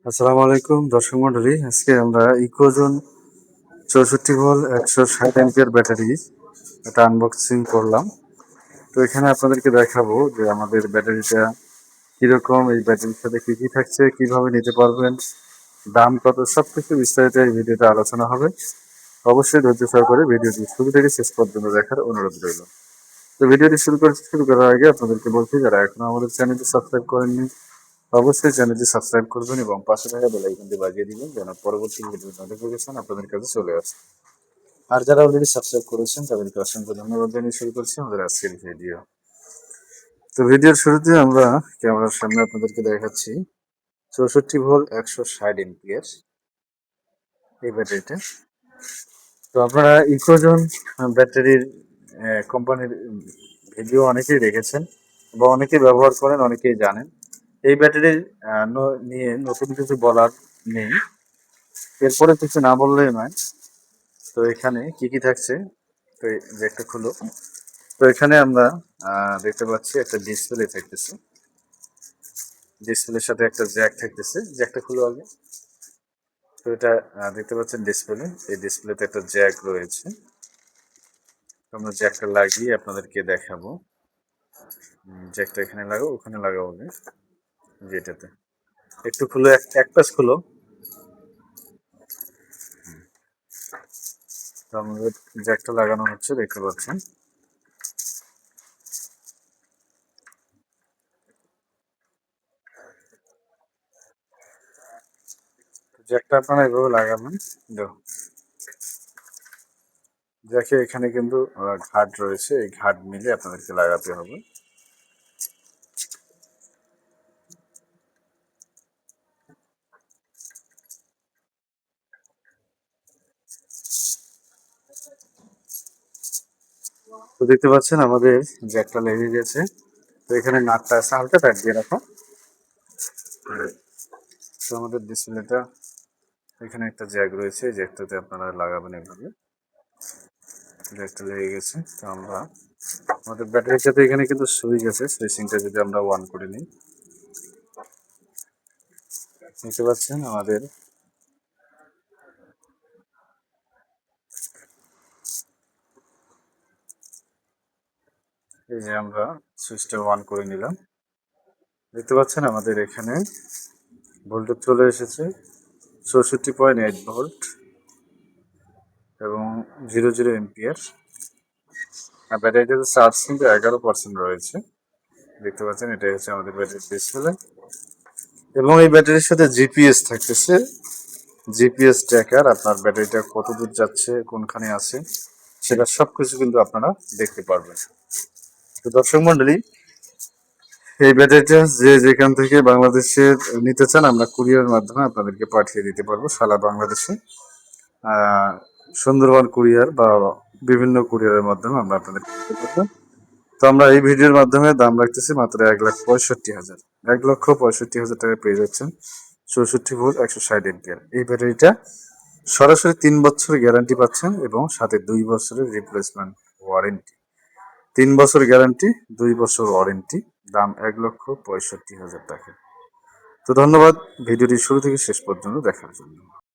আসসালামু আলাইকুম দর্শক মন্ডলী। আজকে আমরা ইকোজন 64 ভোল্ট 160 অ্যাম্পিয়ার ব্যাটারি এটা আনবক্সিং করলাম। তো এখানে আপনাদেরকে দেখাবো যে আমাদের ব্যাটারিটা কিরকম, এই ব্যাটারির সাথে কি কি থাকছে, কিভাবে নিতে পারবেন, দাম কত, সবকিছু বিস্তারিত এই ভিডিওতে আলোচনা হবে। অবশ্যই ধৈর্য সহকারে ভিডিওটি শুরু থেকে শেষ পর্যন্ত দেখার অনুরোধ রইল। তো ভিডিওটি শুরু করার আগে আপনাদেরকে বলছি, যারা এখনো আমাদের চ্যানেলটি সাবস্ক্রাইব করেননি অবশ্যই চ্যানেলটি সাবস্ক্রাইব করবেন এবং পাশে থাকা বেল আইকনটি বাজিয়ে দিবেন যেন পরবর্তী ভিডিওর নোটিফিকেশন আপনাদের কাছে চলে আসে। আর যারা অলরেডি সাবস্ক্রাইব করেছেন তাদেরকে অসংখ্য ধন্যবাদ জানিয়ে শুরু করছি আমাদের আজকের ভিডিও। তো ভিডিওর শুরুতে আমরা ক্যামেরার সামনে আপনাদেরকে দেখাচ্ছি 64 ভোল্ট 160 অ্যাম্পিয়ার এই ব্যাটারিটা। তো আপনারা ইকোজন ব্যাটারির কোম্পানির ভিডিও অনেকেই দেখেছেন বা অনেকেই ব্যবহার করেন, অনেকেই জানেন। এই ব্যাটারি নিয়ে নতুন কিছু বলার নেই, এরপরে কিছু না বললেই নয়। তো এখানে কি কি থাকছে, তো যে একটা খুলো, তো এখানে আমরা দেখতে পাচ্ছি একটা ডিসপ্লে থাকতেছে, ডিসপ্লের সাথে একটা জ্যাক থাকতেছে। জ্যাকটা খুলো আগে। তো এটা দেখতে পাচ্ছেন ডিসপ্লে, এই ডিসপ্লেতে একটা জ্যাক রয়েছে। তো আমরা জ্যাকটা লাগিয়ে আপনাদেরকে দেখাবো। জ্যাকটা এখানে লাগাও, ওখানে লাগাবো না, যেটাতে একটু খুলো, এক পাশ খুলো। তো আমাদের জ্যাকটা লাগানো হচ্ছে, দেখতে পাচ্ছেন। জ্যাকটা আপনারা এভাবে লাগাবেন। দেখো, জ্যাকে এখানে কিন্তু ঘাট রয়েছে, এই ঘাট মিলে আপনাদেরকে লাগাতে হবে। তো দেখতে পাচ্ছেন আমাদের জ্যাকটা লেগে গেছে। তো এখানে নাটটা আছে, হালকা টাইট দিয়ে রাখো। তো আমাদের ডিসপ্লেটা এখানে একটা জ্যাক রয়েছে, এই জ্যাকটাতে আপনারা লাগাবেন এভাবে। জ্যাকটা লেগে গেছে। তো আমরা আমাদের ব্যাটারির সাথে এখানে কিন্তু সুইচ আছে, সুইচিংটা যদি আমরা অন করে নিই, দেখতে পাচ্ছেন আমাদের এই যে আমরা সুইচটা অন করে নিলাম। দেখতে পাচ্ছেন আমাদের এখানে ভোল্টেজ চলে এসেছে 64.8 ভোল্ট এবং 00 অ্যাম্পিয়ার। আর ব্যাটারিটাতে চার্জ কিন্তু 11% রয়েছে। দেখতে পাচ্ছেন এটাই হচ্ছে আমাদের ব্যাটারির ডিসপ্লে এবং এই ব্যাটারির সাথে জিপিএস থাকতেছে, জিপিএস ট্র্যাকার। আপনার ব্যাটারিটা কত দূর যাচ্ছে, কোনখানে আছে, সেটা সবকিছু কিন্তু আপনারা দেখতে পারবেন। তো দর্শক মন্ডলী, এই ব্যাটারিটা যে যেখান থেকে বাংলাদেশের নিতে চান আমরা কুরিয়ারের মাধ্যমে আপনাদেরকে পাঠিয়ে দিতে পারবো সারা বাংলাদেশে। সুন্দরবন কুরিয়ার বা বিভিন্ন কুরিয়ারের মাধ্যমে আমরা আপনাদেরকে দিতে পারবো। তো আমরা এই ভিডিওর মাধ্যমে দাম রাখতেছি মাত্র 1,65,000, 1,65,000 টাকায় পেয়ে যাচ্ছেন 64 ভোল্ট 160 অ্যাম্পিয়ার এই ব্যাটারিটা। সরাসরি 3 বছরের গ্যারান্টি পাচ্ছেন এবং সাথে 2 বছরের রিপ্লেসমেন্ট ওয়ারেন্টি। 3 বছর গ্যারান্টি, 2 বছর ওয়ারেন্টি। দাম 1,65,000 টাকা। তো ধন্যবাদ ভিডিওটি শুরু থেকে শেষ পর্যন্ত দেখার জন্য।